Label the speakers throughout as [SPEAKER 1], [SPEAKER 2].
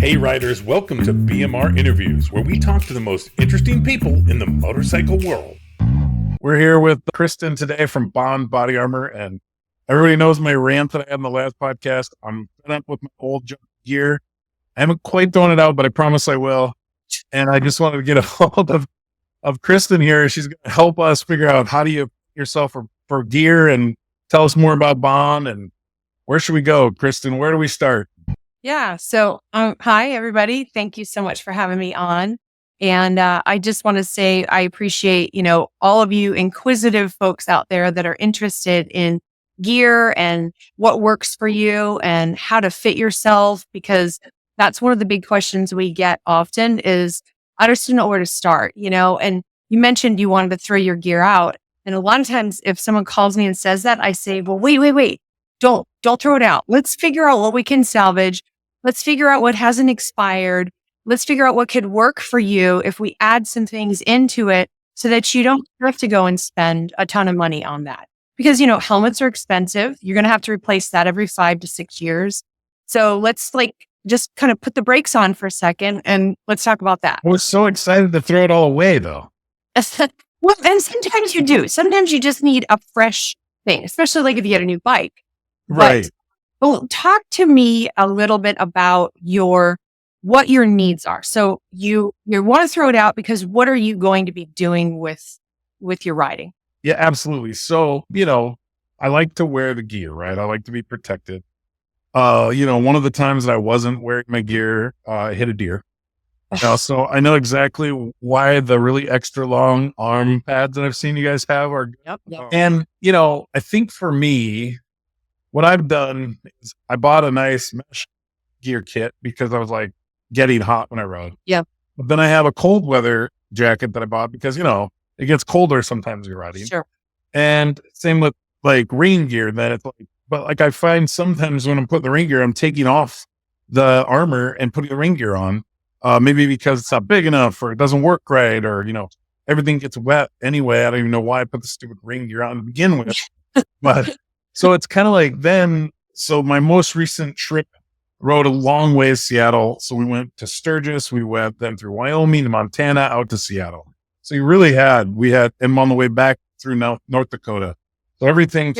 [SPEAKER 1] Hey riders, welcome to BMR Interviews, where we talk to the most interesting people in the motorcycle world. We're here with Kristen today from Bohn Body Armor, and everybody knows my rant that I had in the last podcast. I'm fed up with my old junk gear. I haven't quite thrown it out, but I promise I will. And I just wanted to get a hold of Kristen here. She's going to help us figure out how do you yourself for gear and tell us more about Bohn and where should we go? Kristen, where do we start?
[SPEAKER 2] Yeah. So, hi, everybody. Thank you so much for having me on. And I just want to say I appreciate, all of you inquisitive folks out there that are interested in gear and what works for you and how to fit yourself, because that's one of the big questions we get often is, I just don't know where to start, and you mentioned you wanted to throw your gear out. And a lot of times if someone calls me and says that, I say, well, wait. Don't throw it out. Let's figure out what we can salvage. Let's figure out what hasn't expired. Let's figure out what could work for you if we add some things into it so that you don't have to go and spend a ton of money on that. Because, helmets are expensive. You're going to have to replace that every 5 to 6 years. So let's just kind of put the brakes on for a second and let's talk about that.
[SPEAKER 1] I was so excited to throw it all away though.
[SPEAKER 2] Well, and sometimes you do. Sometimes you just need a fresh thing, especially if you get a new bike.
[SPEAKER 1] Right.
[SPEAKER 2] Well, talk to me a little bit about what your needs are. So you want to throw it out because what are you going to be doing with your riding?
[SPEAKER 1] Yeah, absolutely. So, I like to wear the gear, right? I like to be protected. One of the times that I wasn't wearing my gear, I hit a deer. So I know exactly why the really extra long arm pads that I've seen you guys have are.
[SPEAKER 2] Yep.
[SPEAKER 1] And, I think for me, what I've done is I bought a nice mesh gear kit because I was getting hot when I rode.
[SPEAKER 2] Yeah.
[SPEAKER 1] But then I have a cold weather jacket that I bought because, it gets colder sometimes when you're riding.
[SPEAKER 2] Sure.
[SPEAKER 1] And same with rain gear. Then it's but I find sometimes when I'm putting the rain gear, I'm taking off the armor and putting the rain gear on. Maybe because it's not big enough or it doesn't work right or, everything gets wet anyway. I don't even know why I put the stupid rain gear on to begin with. But so it's kind of then, so my most recent trip rode a long way to Seattle. So we went to Sturgis, we went then through Wyoming to Montana out to Seattle. So we had, and on the way back through North Dakota. So everything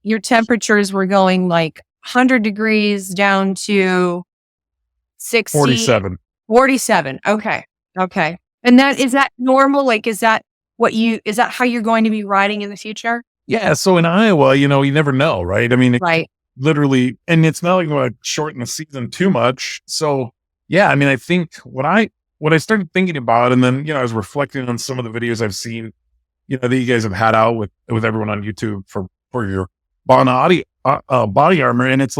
[SPEAKER 2] your temperatures were going 100 degrees down to 60. 47. Okay. And is that normal? Is that how you're going to be riding in the future?
[SPEAKER 1] Yeah. So in Iowa, you never know, right? I mean,
[SPEAKER 2] right.
[SPEAKER 1] Literally, and it's not going to shorten the season too much. So yeah, I mean, I think what I started thinking about, and then, I was reflecting on some of the videos I've seen, that you guys have had out with everyone on YouTube for your Bohn body armor. And it's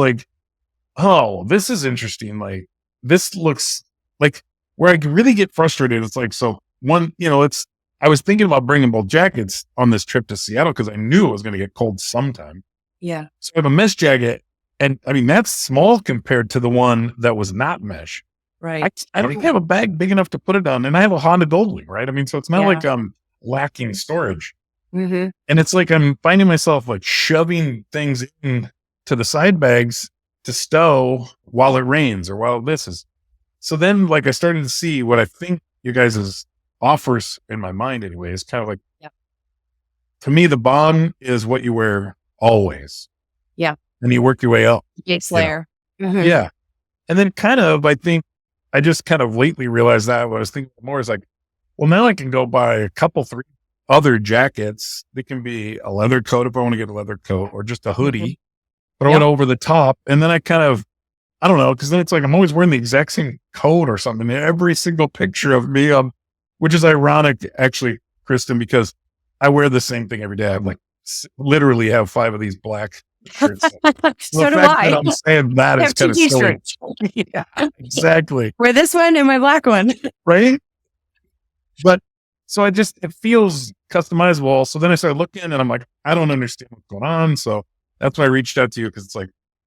[SPEAKER 1] oh, this is interesting. This looks where I really get frustrated. It's so one, I was thinking about bringing both jackets on this trip to Seattle because I knew it was going to get cold sometime.
[SPEAKER 2] Yeah. So
[SPEAKER 1] I have a mesh jacket, and I mean, that's small compared to the one that was not mesh.
[SPEAKER 2] Right.
[SPEAKER 1] I don't even have a bag big enough to put it on, and I have a Honda Goldwing, right? I mean, so it's not like I'm lacking storage.
[SPEAKER 2] Mm-hmm.
[SPEAKER 1] And it's I'm finding myself shoving things in to the side bags to stow while it rains or while this is. So then I started to see what I think you guys' offers in my mind anyway is kind of to me, the Bohn is what you wear always.
[SPEAKER 2] Yeah.
[SPEAKER 1] And you work your way up.
[SPEAKER 2] Gates layer.
[SPEAKER 1] Mm-hmm. Yeah. And then I think I just kind of lately realized that what I was thinking more is well, now I can go buy a couple, 3 other jackets. They can be a leather coat if I want to get a leather coat or just a hoodie, throw it over the top. And then I don't know, because then it's I'm always wearing the exact same coat or something in every single picture of me, which is ironic actually, Kristen, because I wear the same thing every day. I'm literally have 5 of these black shirts.
[SPEAKER 2] So do I.
[SPEAKER 1] I'm saying that is kind of silly. Yeah, exactly.
[SPEAKER 2] Wear this one and my black one.
[SPEAKER 1] Right. But so it feels customizable. So then I started looking and I'm I don't understand what's going on. So that's why I reached out to you because it's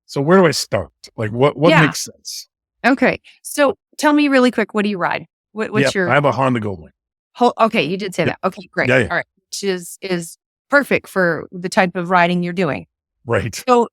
[SPEAKER 1] so where do I start? What makes sense?
[SPEAKER 2] Okay. So tell me really quick, what do you ride? What's your...
[SPEAKER 1] I have a Honda Goldwing.
[SPEAKER 2] Okay. You did say that. Okay, great. Yeah. All right. Which is perfect for the type of riding you're doing.
[SPEAKER 1] Right.
[SPEAKER 2] So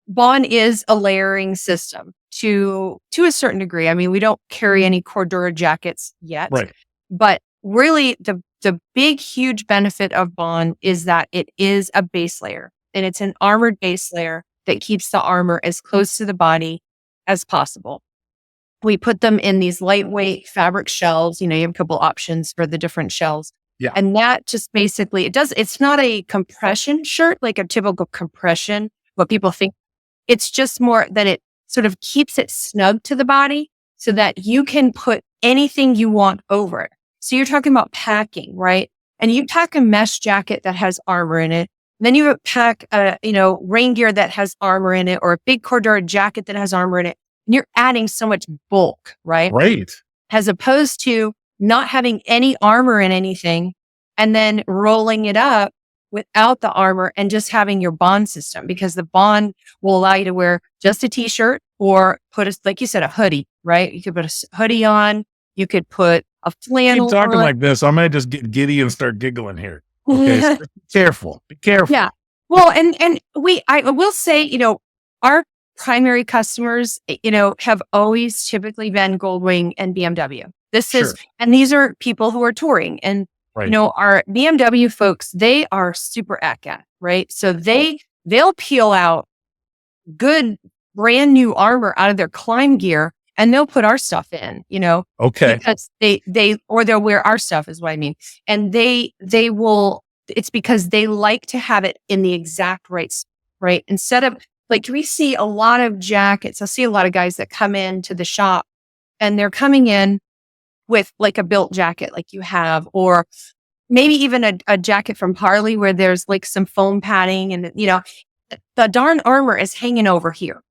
[SPEAKER 2] Bohn is a layering system. to a certain degree. I mean, we don't carry any Cordura jackets yet,
[SPEAKER 1] Right.
[SPEAKER 2] but really the big, huge benefit of Bohn is that it is a base layer, and it's an armored base layer that keeps the armor as close to the body as possible. We put them in these lightweight fabric shells. You have a couple options for the different shells.
[SPEAKER 1] Yeah.
[SPEAKER 2] And that just basically, it's not a compression shirt, like a typical compression, what people think. It's just more that it sort of keeps it snug to the body so that you can put anything you want over it. So you're talking about packing, right? And you pack a mesh jacket that has armor in it. Then you pack rain gear that has armor in it, or a big Cordura jacket that has armor in it. And you're adding so much bulk, right?
[SPEAKER 1] Right.
[SPEAKER 2] As opposed to not having any armor in anything and then rolling it up without the armor and just having your Bohn system, because the Bohn will allow you to wear just a t-shirt or put like you said, a hoodie, right? You could put a hoodie on. You could put a flannel
[SPEAKER 1] Keep talking
[SPEAKER 2] on.
[SPEAKER 1] like this, I might just get giddy and start giggling here. Okay. So be careful. Be careful.
[SPEAKER 2] Yeah. Well, and I will say, our primary customers, have always typically been Goldwing and BMW. And these are people who are touring, and
[SPEAKER 1] Right.
[SPEAKER 2] our BMW folks, they are super at, right? So they'll peel out good brand new armor out of their climb gear and they'll put our stuff in,
[SPEAKER 1] Okay.
[SPEAKER 2] because they'll wear our stuff is what I mean. And they will, it's because they like to have it in the exact right? Instead of, like, we see a lot of jackets. I see a lot of guys that come into the shop and they're coming in with like a built jacket like you have, or maybe even a jacket from Harley where there's like some foam padding and, the darn armor is hanging over here,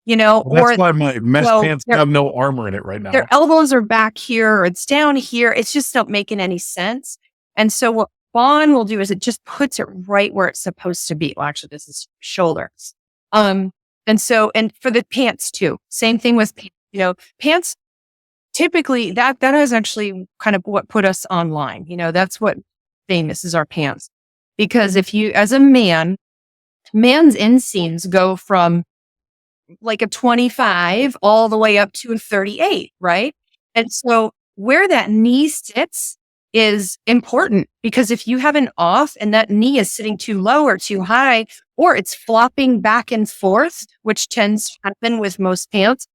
[SPEAKER 1] Well,
[SPEAKER 2] or
[SPEAKER 1] that's why my mesh pants have no armor in it right now.
[SPEAKER 2] their elbows are back here or it's down here. It's just not making any sense. And so what Bohn will do is it just puts it right where it's supposed to be. Well, actually, this is shoulders. And for the pants too, same thing with, pants. Typically that is actually kind of what put us online. That's what famous is, our pants. Because if you, as a man's inseams go from like a 25 all the way up to a 38, right? And so where that knee sits is important, because if you have an off and that knee is sitting too low or too high, or it's flopping back and forth, which tends to happen with most pants,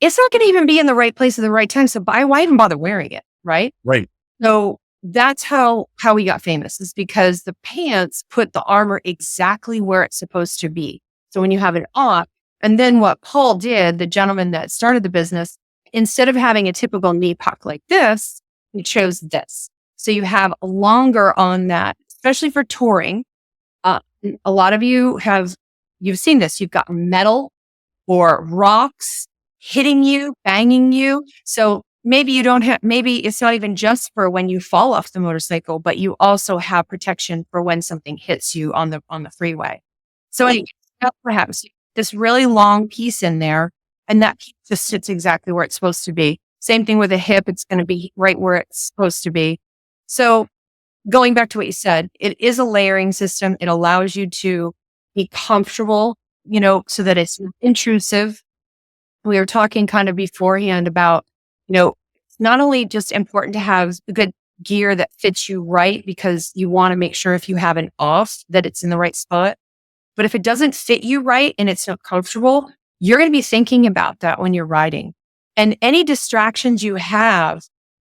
[SPEAKER 2] it's not going to even be in the right place at the right time. So why even bother wearing it? Right.
[SPEAKER 1] Right.
[SPEAKER 2] So that's how we got famous, is because the pants put the armor exactly where it's supposed to be. So when you have it off, and then what Paul did, the gentleman that started the business, instead of having a typical knee puck like this, he chose this. So you have longer on that, especially for touring. A lot of you've seen this. You've got metal or rocks hitting you, banging you. So maybe maybe it's not even just for when you fall off the motorcycle, but you also have protection for when something hits you on the freeway. So perhaps this really long piece in there, and that piece just sits exactly where it's supposed to be. Same thing with a hip. It's going to be right where it's supposed to be. So going back to what you said, it is a layering system. It allows you to be comfortable, so that it's intrusive. We were talking kind of beforehand about, it's not only just important to have good gear that fits you right, because you want to make sure if you have an off that it's in the right spot. But if it doesn't fit you right and it's not comfortable, you're going to be thinking about that when you're riding. And any distractions you have,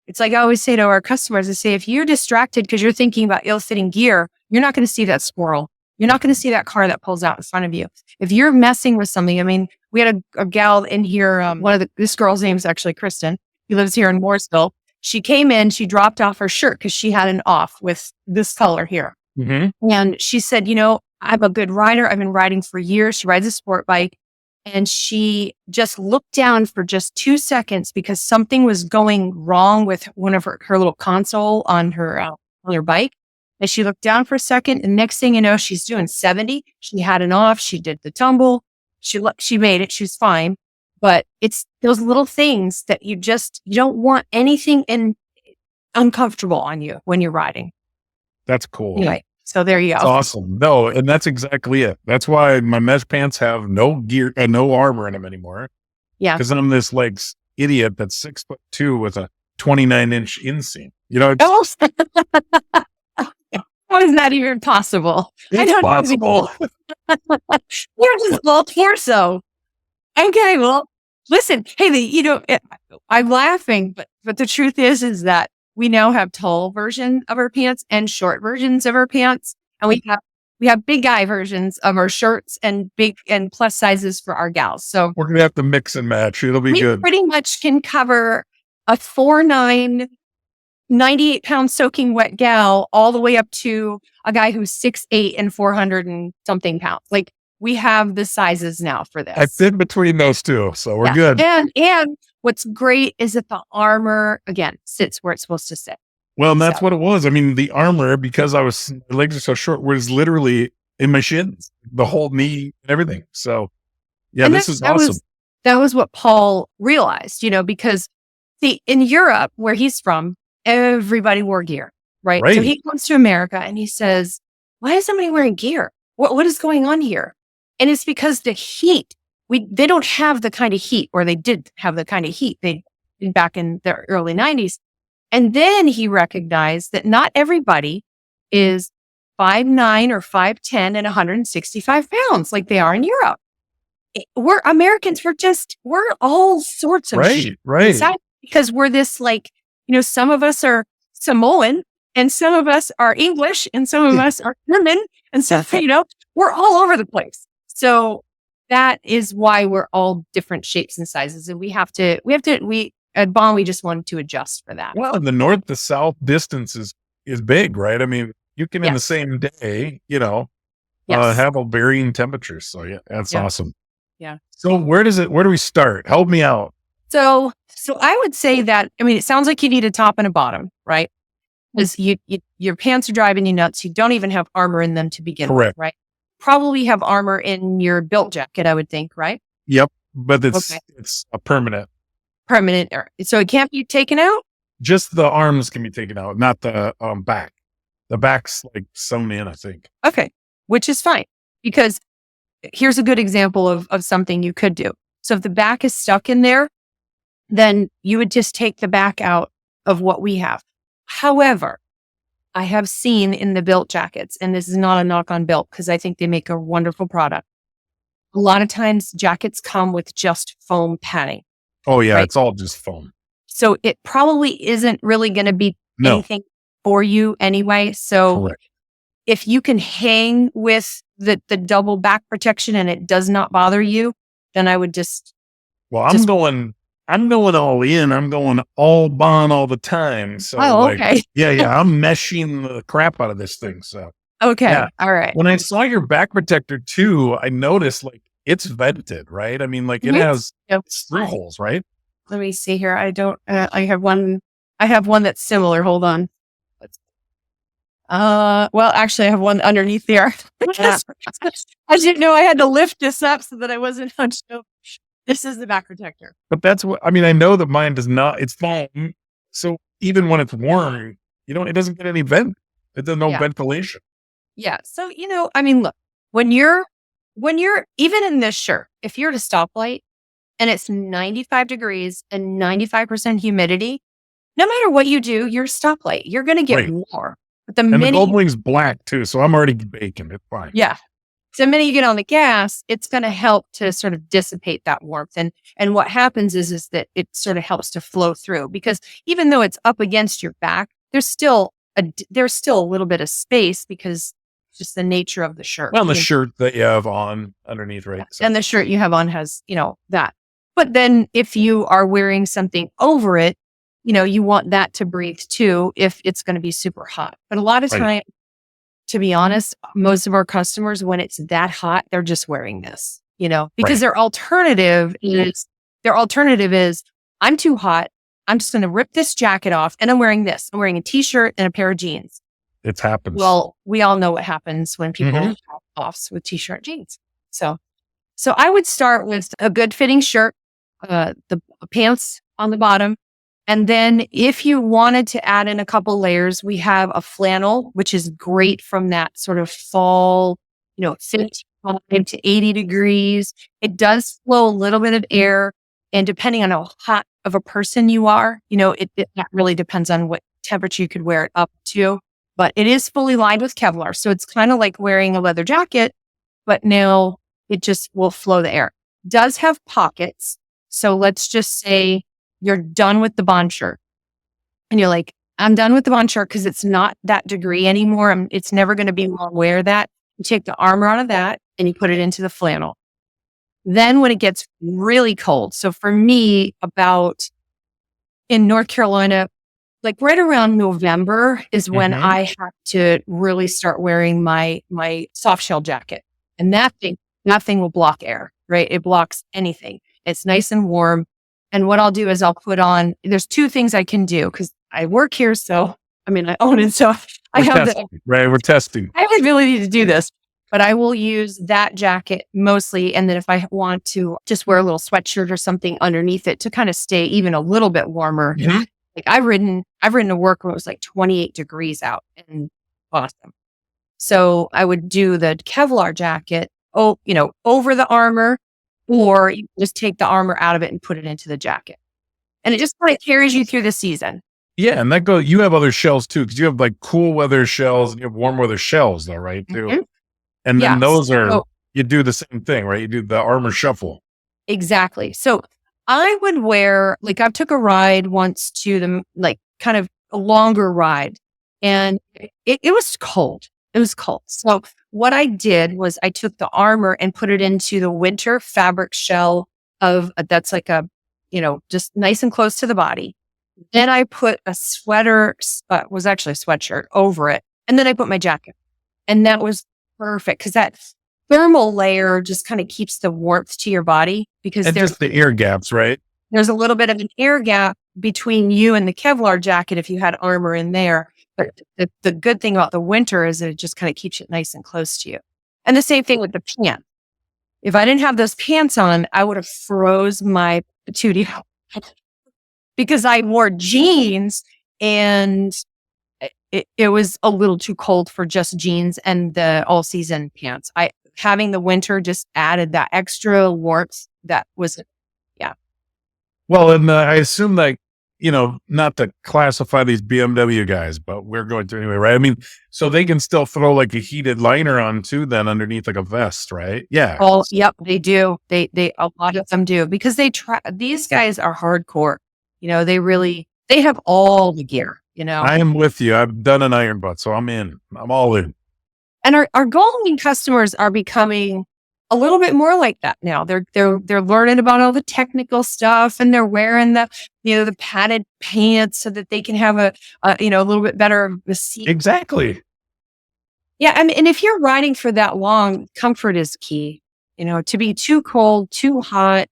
[SPEAKER 2] it's like I always say to our customers, I say, if you're distracted because you're thinking about ill-fitting gear, you're not going to see that squirrel. You're not going to see that car that pulls out in front of you. If you're messing with something, I mean, we had a gal in here. This girl's name is actually Kristen. She lives here in Mooresville. She came in, she dropped off her shirt because she had an off with this color here.
[SPEAKER 1] Mm-hmm.
[SPEAKER 2] And she said, I'm a good rider. I've been riding for years. She rides a sport bike. And she just looked down for just 2 seconds because something was going wrong with one of her little console on her bike. And she looked down for a second, and next thing you know, she's doing 70. She had an off. She did the tumble. She made it. She was fine. But it's those little things that you don't want anything uncomfortable on you when you're riding.
[SPEAKER 1] That's cool.
[SPEAKER 2] Anyway, so there you go.
[SPEAKER 1] That's awesome. No, and that's exactly it. That's why my mesh pants have no gear, no armor in them anymore.
[SPEAKER 2] Yeah.
[SPEAKER 1] Because I'm this like idiot that's 6'2" with a 29-inch inseam. You know,
[SPEAKER 2] Oh, how is that even possible? I
[SPEAKER 1] it's
[SPEAKER 2] don't know.
[SPEAKER 1] possible.
[SPEAKER 2] You're just all torso. Okay, well, listen. Hey, I'm laughing, but the truth is that we now have tall version of our pants and short versions of our pants, and we have big guy versions of our shirts and big and plus sizes for our gals. So
[SPEAKER 1] We're gonna have to mix and match. It'll be
[SPEAKER 2] we
[SPEAKER 1] good.
[SPEAKER 2] pretty much can cover a 4'9", 98-pound soaking wet gal all the way up to a guy who's 6'8" and 400 and something pounds. Like, we have the sizes now for this.
[SPEAKER 1] I fit between those two, so we're good.
[SPEAKER 2] And what's great is that the armor, again, sits where it's supposed to sit.
[SPEAKER 1] Well, and that's what it was. I mean, the armor, because my legs are so short, was literally in my shins, the whole knee and everything. So, yeah,
[SPEAKER 2] And
[SPEAKER 1] this is awesome.
[SPEAKER 2] That was what Paul realized, because see, in Europe, where he's from, everybody wore gear, right? So he comes to America and he says, why is somebody wearing gear? What is going on here? And it's because the heat, they don't have the kind of heat, or they did have the kind of heat they did back in the early 90s. And then he recognized that not everybody is 5'9" or 5'10" and 165 pounds like they are in Europe. We're Americans. We're all sorts of shit.
[SPEAKER 1] Right.
[SPEAKER 2] Because we're this some of us are Samoan and some of us are English and some of us are German and stuff, we're all over the place. So that is why we're all different shapes and sizes. And we at Bohn, we just wanted to adjust for that.
[SPEAKER 1] Well, the north to south distance is big, right? I mean, you can in the same day, have a varying temperatures. So yeah, that's awesome.
[SPEAKER 2] Yeah.
[SPEAKER 1] So where do we start? Help me out.
[SPEAKER 2] So I would say that, it sounds like you need a top and a bottom, right? Because your pants are driving you nuts. You don't even have armor in them to begin with, right? Probably have armor in your built jacket, I would think, right?
[SPEAKER 1] Yep. But it's a permanent.
[SPEAKER 2] So it can't be taken out?
[SPEAKER 1] Just the arms can be taken out, not the back. The back's like sewn in, I think.
[SPEAKER 2] Okay. Which is fine, because here's a good example of something you could do. So if the back is stuck in there, then you would just take the back out of what we have. However, I have seen in the built jackets, and this is not a knock on built because I think they make a wonderful product. A lot of times jackets come with just foam padding.
[SPEAKER 1] Oh yeah, It's all just foam.
[SPEAKER 2] So it probably isn't really going to be anything for you anyway. So if you can hang with the double back protection and it does not bother you, then I would just.
[SPEAKER 1] Well, I'm going all in. I'm going all Bohn all the time. So
[SPEAKER 2] okay.
[SPEAKER 1] I'm meshing the crap out of this thing. So
[SPEAKER 2] okay. All right.
[SPEAKER 1] When I saw your back protector too, I noticed it's vented, right? I mean, it has screw holes, right?
[SPEAKER 2] Let me see here. I have one that's similar. Hold on. Well, actually I have one underneath there. I didn't know I had to lift this up so that I wasn't hunched over. This is the back protector.
[SPEAKER 1] But that's what, I know that mine does not, it's foam. So even when it's warm, it doesn't get any vent. It does no ventilation.
[SPEAKER 2] Yeah. So, look, when you're even in this shirt, if you're at a stoplight and it's 95 degrees and 95% humidity, no matter what you do, you're a stoplight. You're going to get more. But the
[SPEAKER 1] Goldwing's black too, so I'm already baking. It's fine.
[SPEAKER 2] Yeah. So the minute you get on the gas, it's going to help to sort of dissipate that warmth. And what happens is that it sort of helps to flow through, because even though it's up against your back, there's still a little bit of space because just the nature of the shirt.
[SPEAKER 1] Well, the shirt that you have on underneath, right?
[SPEAKER 2] So. And the shirt you have on has, that. But then if you are wearing something over it, you want that to breathe too if it's going to be super hot. But a lot of time, to be honest, most of our customers, when it's that hot, they're just wearing this, because their alternative is I'm too hot. I'm just going to rip this jacket off and I'm wearing this. I'm wearing a t-shirt and a pair of jeans.
[SPEAKER 1] It happens.
[SPEAKER 2] Well, we all know what happens when people have offs with t-shirt jeans. So I would start with a good fitting shirt, the pants on the bottom. And then if you wanted to add in a couple layers, we have a flannel, which is great from that sort of fall, 55 to 80 degrees. It does flow a little bit of air. And depending on how hot of a person you are, that really depends on what temperature you could wear it up to. But it is fully lined with Kevlar. So it's kind of like wearing a leather jacket, but now it just will flow the air. Does have pockets. So let's just say you're done with the Bohn shirt and you're like, I'm done with the Bohn shirt because it's not that degree anymore. It's never going to be long wear that. You take the armor out of that and you put it into the flannel. Then when it gets really cold, so for me, about in North Carolina, like right around November is when I have to really start wearing my soft shell jacket. And that thing will block air, right? It blocks anything. It's nice and warm. And what I'll do is I'll put on, there's two things I can do because I work here. So, I own it. So I have
[SPEAKER 1] we're testing.
[SPEAKER 2] I have the ability to do this, but I will use that jacket mostly. And then if I want to just wear a little sweatshirt or something underneath it to kind of stay even a little bit warmer.
[SPEAKER 1] Mm-hmm.
[SPEAKER 2] Like I've ridden to work when it was like 28 degrees out and awesome. So I would do the Kevlar jacket, over the armor, or you just take the armor out of it and put it into the jacket. And it just kind of carries you through the season.
[SPEAKER 1] Yeah. And you have other shells too, because you have like cool weather shells and you have warm weather shells though, right? Too. Mm-hmm. And then those you do the same thing, right? You do the armor shuffle.
[SPEAKER 2] Exactly. So I would wear, like I took a ride once to the, like kind of a longer ride and it was cold. It was cold. So what I did was I took the armor and put it into the winter fabric shell that's like just nice and close to the body. Then I put a sweater, was actually a sweatshirt over it. And then I put my jacket and that was perfect because that thermal layer just kind of keeps the warmth to your body because
[SPEAKER 1] there's just the air gaps, right?
[SPEAKER 2] There's a little bit of an air gap between you and the Kevlar jacket if you had armor in there. But the good thing about the winter is that it just kind of keeps it nice and close to you. And the same thing with the pants. If I didn't have those pants on, I would have froze my patootie because I wore jeans and it was a little too cold for just jeans and the all season pants. Having the winter just added that extra warmth that was, yeah.
[SPEAKER 1] Well, and I assume that, not to classify these BMW guys, but we're going to anyway, right? So they can still throw like a heated liner on too, then underneath like a vest, right? Yeah.
[SPEAKER 2] Oh, yep, they do. They a lot of them do because these guys are hardcore. They have all the gear,
[SPEAKER 1] I am with you. I've done an iron butt, so I'm in. I'm all in.
[SPEAKER 2] And our Goldwing customers are becoming a little bit more like that now. They're learning about all the technical stuff and they're wearing the padded pants so that they can have a little bit better of a seat.
[SPEAKER 1] Exactly.
[SPEAKER 2] Yeah. And if you're riding for that long, comfort is key, to be too cold, too hot.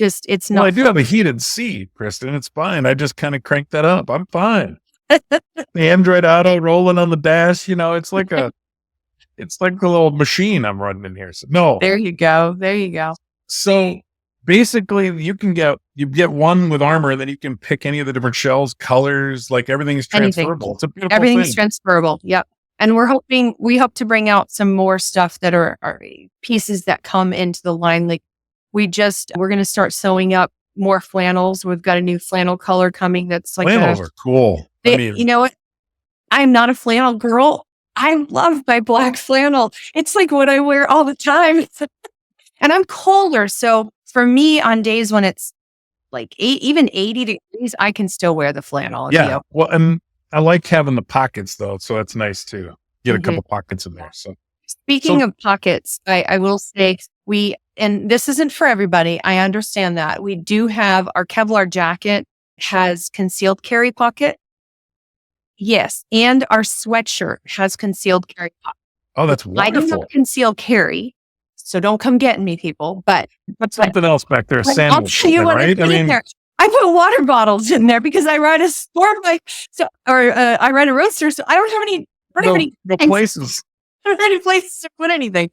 [SPEAKER 2] It's not.
[SPEAKER 1] Well, I do have a heated seat, Kristen. It's fine. I just kind of cranked that up. I'm fine. The Android Auto rolling on the dash, it's like a little machine I'm running in here. So no.
[SPEAKER 2] There you go.
[SPEAKER 1] So basically you get one with armor, and then you can pick any of the different shells, colors, like everything's transferable. It's a beautiful
[SPEAKER 2] Everything's
[SPEAKER 1] thing.
[SPEAKER 2] Transferable. Yep. And we hope to bring out some more stuff that are pieces that come into the line. Like we're going to start sewing up more flannels. We've got a new flannel color coming. That's like
[SPEAKER 1] flannels are cool.
[SPEAKER 2] You know what? I'm not a flannel girl. I love my black flannel. It's like what I wear all the time. And I'm colder. So for me, on days when it's like even 80 degrees, I can still wear the flannel.
[SPEAKER 1] Yeah. Well, and I like having the pockets though. So that's nice too. Get a couple pockets in there. So
[SPEAKER 2] speaking of pockets, I will say and this isn't for everybody. I understand that. We do have our Kevlar jacket has concealed carry pocket. Yes. And our sweatshirt has concealed carry pocket.
[SPEAKER 1] Oh, that's wonderful.
[SPEAKER 2] I do not conceal carry. So don't come getting me, people. But
[SPEAKER 1] something else back there, a sandwich, right?
[SPEAKER 2] I put water bottles in there because I ride a sport bike, I ride a roadster, so I don't have any.
[SPEAKER 1] No places.
[SPEAKER 2] I don't have any places to put anything.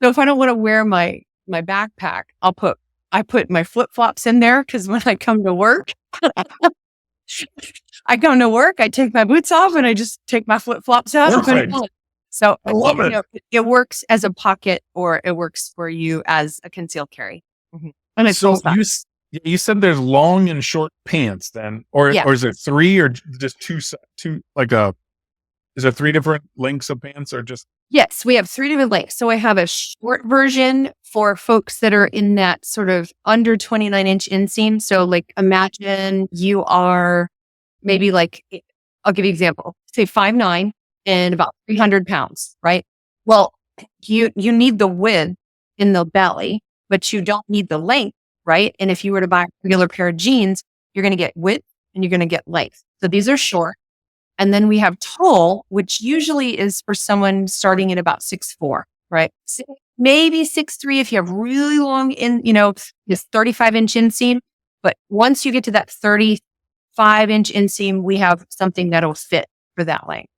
[SPEAKER 2] So if I don't want to wear my backpack, I put my flip flops in there because when I come to work, I take my boots off and I just take my flip flops out. So
[SPEAKER 1] I love it.
[SPEAKER 2] It works as a pocket or it works for you as a concealed carry.
[SPEAKER 1] Mm-hmm. And it's so You said there's long and short pants then,
[SPEAKER 2] Yeah.
[SPEAKER 1] or is it three or just two like a? Is there three different lengths of pants or just?
[SPEAKER 2] Yes, we have three different lengths. So I have a short version for folks that are in that sort of under 29-inch inseam. So like imagine you are maybe like, I'll give you an example, say 5'9" and about 300 pounds, right? Well, you need the width in the belly, but you don't need the length, right? And if you were to buy a regular pair of jeans, you're going to get width and you're going to get length. So these are short. And then we have tall, which usually is for someone starting at about 6'4", right? Maybe 6'3" if you have really long this 35-inch inseam. But once you get to that 35-inch inseam, we have something that'll fit for that length.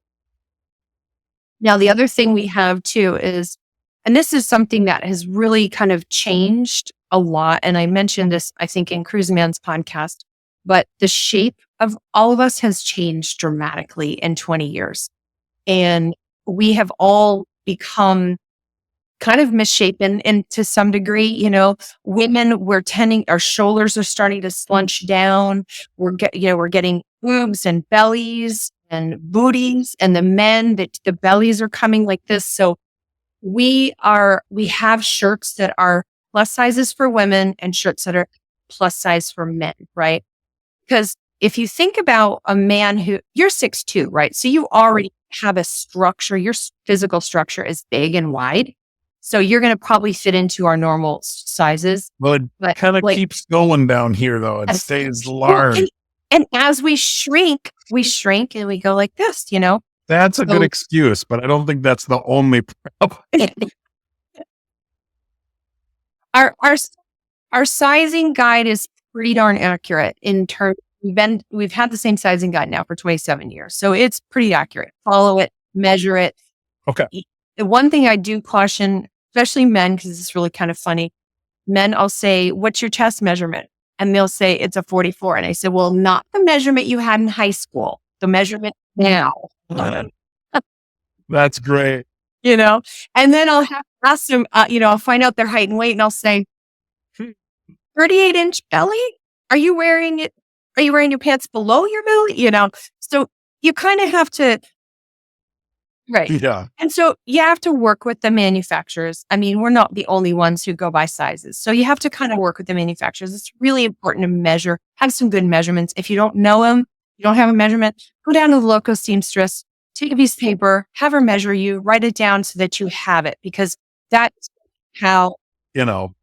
[SPEAKER 2] Now, the other thing we have too is, and this is something that has really kind of changed a lot. And I mentioned this, I think, in Cruise Man's podcast, but the shape of all of us has changed dramatically in 20 years. And we have all become kind of misshapen and to some degree, women, our shoulders are starting to slunch down. We're getting boobs and bellies and booties, and the men that the bellies are coming like this. So we have shirts that are plus sizes for women and shirts that are plus size for men, right? Because if you think about a man you're 6'2", right? So you already have a structure, your physical structure is big and wide. So you're going to probably fit into our normal sizes.
[SPEAKER 1] Well, it kind of keeps going down here though. It stays large.
[SPEAKER 2] And as we shrink and we go like this,
[SPEAKER 1] That's a good excuse, but I don't think that's the only problem.
[SPEAKER 2] Our sizing guide is pretty darn accurate in terms. We've had the same sizing guide now for 27 years. So it's pretty accurate. Follow it, measure it.
[SPEAKER 1] Okay.
[SPEAKER 2] The one thing I do caution, especially men, because it's really kind of funny. Men, I'll say, what's your chest measurement? And they'll say it's a 44. And I said, well, not the measurement you had in high school, the measurement now.
[SPEAKER 1] That's great.
[SPEAKER 2] And then I'll have to ask them, I'll find out their height and weight and I'll say, 38-inch belly? Are you wearing it? Are you wearing your pants below your belly? So you kind of have to, right.
[SPEAKER 1] Yeah.
[SPEAKER 2] And so you have to work with the manufacturers. I mean, we're not the only ones who go by sizes. So you have to kind of work with the manufacturers. It's really important to measure, have some good measurements. If you don't know them, you don't have a measurement, go down to the local seamstress, take a piece of paper, have her measure you, write it down so that you have it, because that's how.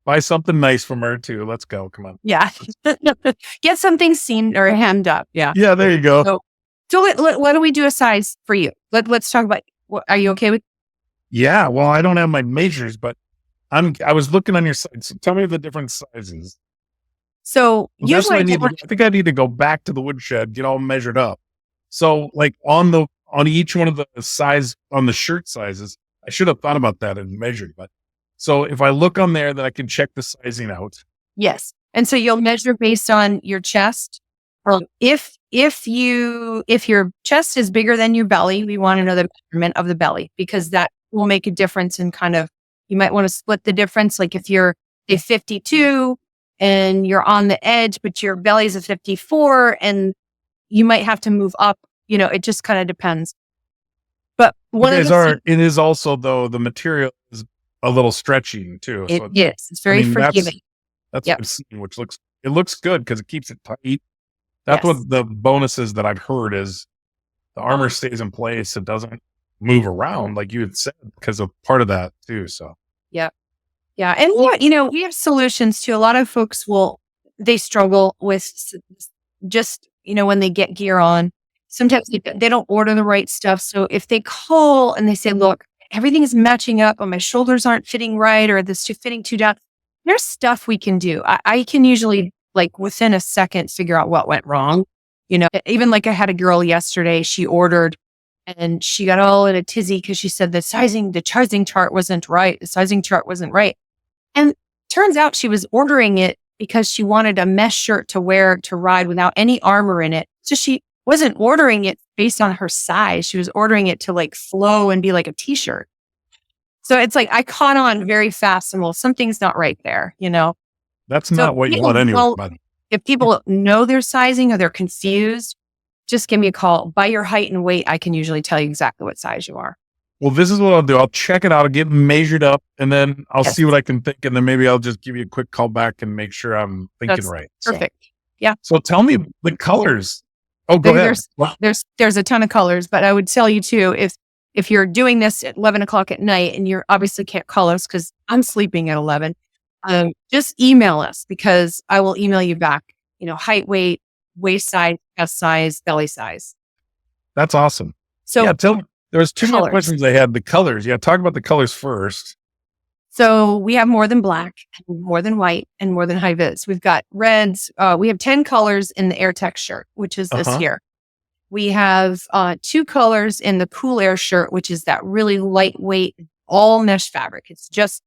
[SPEAKER 1] Buy something nice from her too. Let's go. Come on.
[SPEAKER 2] Yeah. Get something seen or hemmed up. Yeah.
[SPEAKER 1] Yeah, there you go.
[SPEAKER 2] So what do we do a size for you? Let's talk about, are you okay with?
[SPEAKER 1] Yeah. Well, I don't have my measures, but I was looking on your site. So tell me the different sizes.
[SPEAKER 2] So usually
[SPEAKER 1] I think I need to go back to the woodshed, get all measured up. So like on each one of the size on the shirt sizes, I should have thought about that and measured, but so if I look on there, then I can check the sizing out.
[SPEAKER 2] Yes. And so you'll measure based on your chest. If your chest is bigger than your belly, we want to know the measurement of the belly, because that will make a difference in kind of, you might want to split the difference. Like if you're a 52 and you're on the edge, but your belly's a 54 and you might have to move up, it just kind of depends. But
[SPEAKER 1] it is also though, the material is a little stretchy too.
[SPEAKER 2] It's very forgiving.
[SPEAKER 1] That's what I'm seeing, it looks good because it keeps it tight. That's what the bonus is that I've heard is the armor stays in place. It doesn't move around like you had said because of part of that too. So
[SPEAKER 2] yeah. And we have solutions too. A lot of folks they struggle with just, when they get gear on, sometimes they don't order the right stuff. So if they call and they say, look, everything is matching up, but my shoulders aren't fitting right, or this fitting too down, there's stuff we can do. I can usually, like within a second, figure out what went wrong. Even like I had a girl yesterday, she ordered and she got all in a tizzy because she said the sizing chart wasn't right. The sizing chart wasn't right. And turns out she was ordering it because she wanted a mesh shirt to wear to ride without any armor in it. So she wasn't ordering it based on her size. She was ordering it to like flow and be like a t-shirt. So it's like, I caught on very fast and something's not right there,
[SPEAKER 1] That's
[SPEAKER 2] So
[SPEAKER 1] not what you want anyway. But
[SPEAKER 2] if people know their sizing or they're confused, just give me a call. By your height and weight, I can usually tell you exactly what size you are.
[SPEAKER 1] well, this is what I'll do. I'll check it out. I'll get measured up, and then I'll
[SPEAKER 2] Yes.
[SPEAKER 1] see what I can think, and then maybe I'll just give you a quick call back and make sure I'm thinking
[SPEAKER 2] That's
[SPEAKER 1] right.
[SPEAKER 2] perfect.
[SPEAKER 1] So tell me the colors. Oh, go ahead.
[SPEAKER 2] There's a ton of colors, but I would tell you too, if you're doing this at 11 o'clock at night and you obviously can't call us because I'm sleeping at 11, just email us because I will email you back, height, weight, waist size, chest size, belly size.
[SPEAKER 1] That's awesome.
[SPEAKER 2] So
[SPEAKER 1] yeah, there was two more
[SPEAKER 2] colors.
[SPEAKER 1] questions I had. The colors. Yeah, talk about the colors first.
[SPEAKER 2] So we have more than black, more than white, and more than high vis. We've got reds. We have 10 colors in the AirTech shirt, which is this here. We have 2 colors in the Cool Air shirt, which is that really lightweight, all mesh fabric. It's just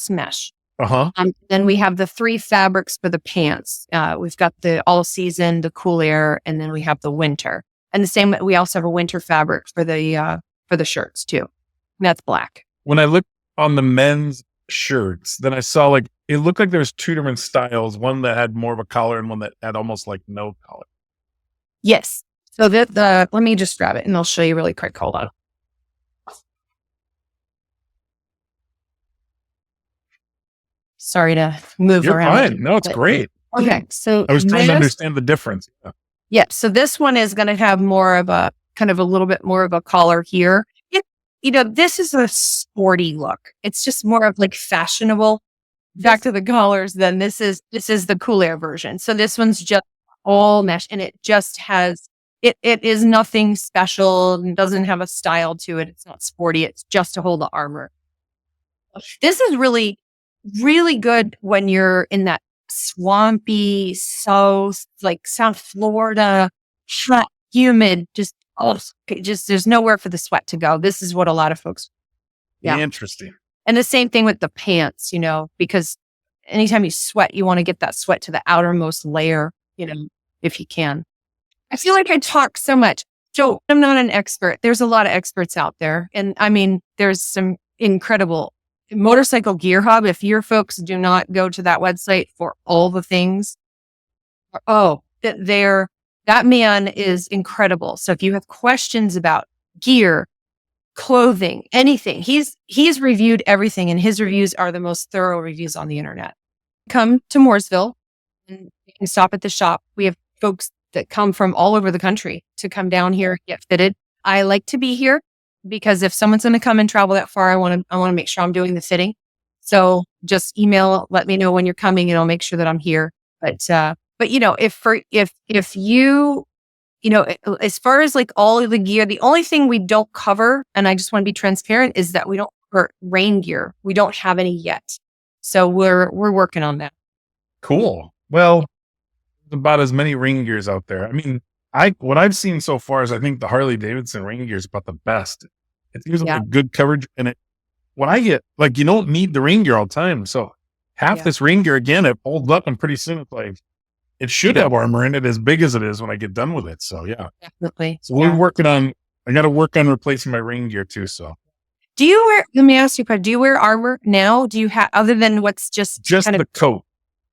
[SPEAKER 2] mesh. Then we have the 3 fabrics for the pants. We've got the all season, the Cool Air, and then we have the winter. And the same, we also have a winter fabric for the shirts too. And that's black.
[SPEAKER 1] When I looked on the men's shirts, then I saw it looked like there was 2 different styles, one that had more of a collar and one that had almost like no collar.
[SPEAKER 2] Yes. So let me just grab it and I'll show you really quick. Hold on. Sorry to move
[SPEAKER 1] You're
[SPEAKER 2] around.
[SPEAKER 1] fine. No, it's great.
[SPEAKER 2] Okay. So
[SPEAKER 1] I was trying to understand the difference.
[SPEAKER 2] Yeah. So this one is going to have more of a kind of a little bit more of a collar here. This is a sporty look. It's just more of like fashionable. Back to the collars, then this is the Cool Air version. So this one's just all mesh and it just has, it is nothing special and doesn't have a style to it. It's not sporty. It's just to hold the armor. This is really, really good when you're in that swampy South Florida, hot, humid, just there's nowhere for the sweat to go. This is what a lot of folks. Yeah.
[SPEAKER 1] Interesting.
[SPEAKER 2] And the same thing with the pants, because anytime you sweat, you want to get that sweat to the outermost layer, if you can. I feel like I talk so much. So I'm not an expert. There's a lot of experts out there. And I mean, there's some incredible Motorcycle Gear Hub. If your folks do not go to that website for all the things, that man is incredible. So if you have questions about gear, clothing, anything, he's reviewed everything and his reviews are the most thorough reviews on the internet. Come to Mooresville and you can stop at the shop. We have folks that come from all over the country to come down here, get fitted. I like to be here because if someone's going to come and travel that far, I want to make sure I'm doing the fitting. So just email, let me know when you're coming and I'll make sure that I'm here. But if you, as far as like all of the gear, the only thing we don't cover, and I just want to be transparent, is that we don't cover rain gear. We don't have any yet. So we're working on that.
[SPEAKER 1] Cool. Well, there's about as many rain gears out there. I mean, what I've seen so far is I think the Harley Davidson rain gear is about the best. It's usually good coverage, and when I get you don't need the rain gear all the time. So half this rain gear again, it holds up, and pretty soon it's like it should have armor in it as big as it is when I get done with it. So yeah,
[SPEAKER 2] definitely.
[SPEAKER 1] So we're working on. I got to work on replacing my rain gear too. So
[SPEAKER 2] do you wear? Let me ask you, do you wear armor now? Do you have other than what's just kind
[SPEAKER 1] the coat?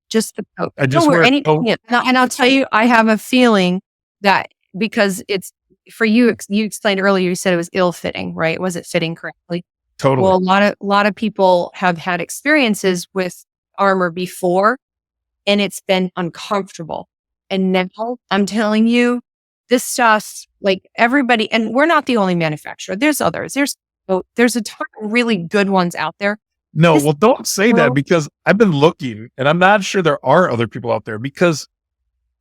[SPEAKER 2] Just the coat.
[SPEAKER 1] I just wear anything.
[SPEAKER 2] And I'll tell you, I have a feeling that because it's for you. You explained earlier. You said it was ill-fitting, right? Was it fitting correctly?
[SPEAKER 1] Totally.
[SPEAKER 2] Well, a lot of people have had experiences with armor before, and it's been uncomfortable. And now I'm telling you, this stuff, like everybody, and we're not the only manufacturer. There's others. There's a ton of really good ones out there.
[SPEAKER 1] No, well, don't say that because I've been looking and I'm not sure there are other people out there because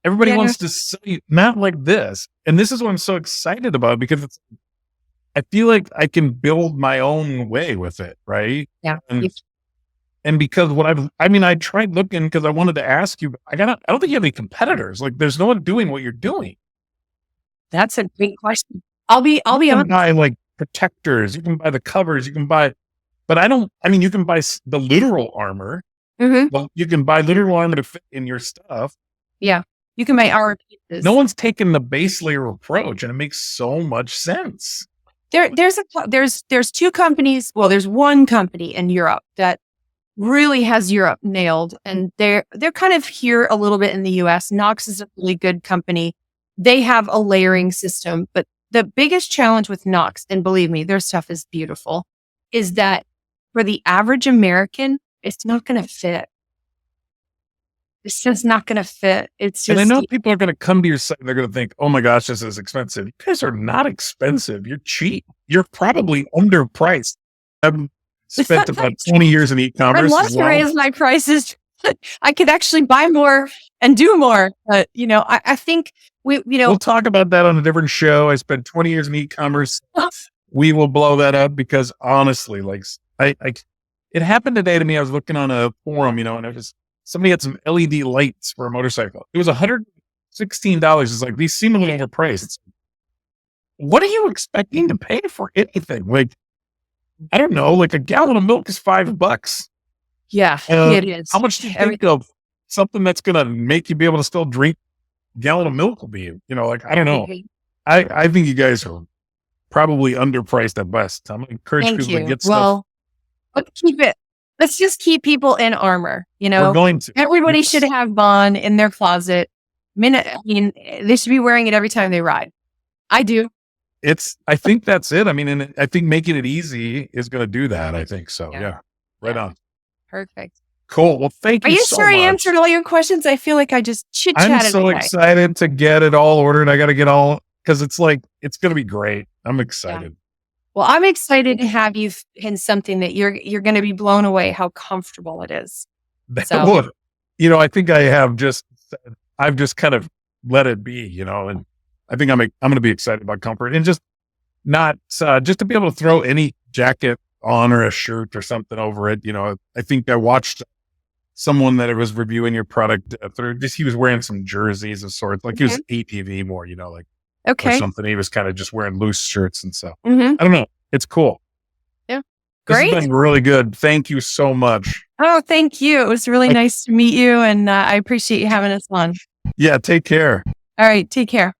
[SPEAKER 1] everybody wants to say not like this. And this is what I'm so excited about because I feel like I can build my own way with it. Right.
[SPEAKER 2] Yeah.
[SPEAKER 1] And because I tried looking because I wanted to ask you, I don't think you have any competitors. Like there's no one doing what you're doing.
[SPEAKER 2] That's a great question. I'll be honest.
[SPEAKER 1] You can buy like protectors, you can buy the covers, you can buy, but you can buy the literal armor.
[SPEAKER 2] Mm-hmm.
[SPEAKER 1] Well, you can buy literal armor to fit in your stuff.
[SPEAKER 2] Yeah. You can buy our pieces.
[SPEAKER 1] No one's taken the base layer approach and it makes so much sense.
[SPEAKER 2] There's 2 companies. Well, there's one company in Europe that really has Europe nailed, and they're kind of here a little bit in the US. Knox is a really good company. They have a layering system, but the biggest challenge with Knox, and believe me, their stuff is beautiful, is that for the average American, it's not going to fit. It's just not going to fit. It's
[SPEAKER 1] And I
[SPEAKER 2] just,
[SPEAKER 1] know people are going to come to your site and they're going to think, oh my gosh, this is expensive. You guys are not expensive. You're cheap. You're probably underpriced. I've spent about 20 years in
[SPEAKER 2] I'd
[SPEAKER 1] e-commerce
[SPEAKER 2] love
[SPEAKER 1] as
[SPEAKER 2] to
[SPEAKER 1] well.
[SPEAKER 2] raise my prices. I could actually buy more and do more. But, I think
[SPEAKER 1] We'll talk about that on a different show. I spent 20 years in e-commerce. We will blow that up because honestly, like it happened today to me. I was looking on a forum, and it was somebody had some LED lights for a motorcycle. It was $116. It's like these seemingly overpriced. It's, what are you expecting to pay for anything? Like, I don't know, like a gallon of milk is $5.
[SPEAKER 2] Yeah, it is.
[SPEAKER 1] How much do you think of something that's going to make you be able to still drink a gallon of milk will be? Like, I don't know. I think you guys are probably underpriced at best. I'm going to encourage people to get stuff.
[SPEAKER 2] Well, let's keep it. Let's just keep people in armor.
[SPEAKER 1] We're going to.
[SPEAKER 2] Everybody should have Bohn in their closet. I mean, they should be wearing it every time they ride. I do.
[SPEAKER 1] I think that's it. I mean, and I think making it easy is going to do that. I think so. Yeah. Right on.
[SPEAKER 2] Perfect.
[SPEAKER 1] Cool. Well, thank you.
[SPEAKER 2] Are you
[SPEAKER 1] so
[SPEAKER 2] sure
[SPEAKER 1] much.
[SPEAKER 2] I answered all your questions? I feel like I just chit-chatted.
[SPEAKER 1] I'm so excited to get it all ordered. I got to get all, because it's going to be great. I'm excited.
[SPEAKER 2] Well, I'm excited to have you in something that you're going to be blown away how comfortable it is.
[SPEAKER 1] So, I think I've just kind of let it be, and I think I'm going to be excited about comfort and just not, just to be able to throw any jacket on or a shirt or something over it. I think I watched someone that was reviewing your product he was wearing some jerseys of sorts, like he was ATV more, like, or something. He was kind of just wearing loose shirts and stuff. I don't know. It's cool.
[SPEAKER 2] Yeah. Great.
[SPEAKER 1] This has been really good. Thank you so much.
[SPEAKER 2] Oh, thank you. It was really nice to meet you. And I appreciate you having us on.
[SPEAKER 1] Yeah. Take care.
[SPEAKER 2] All right. Take care.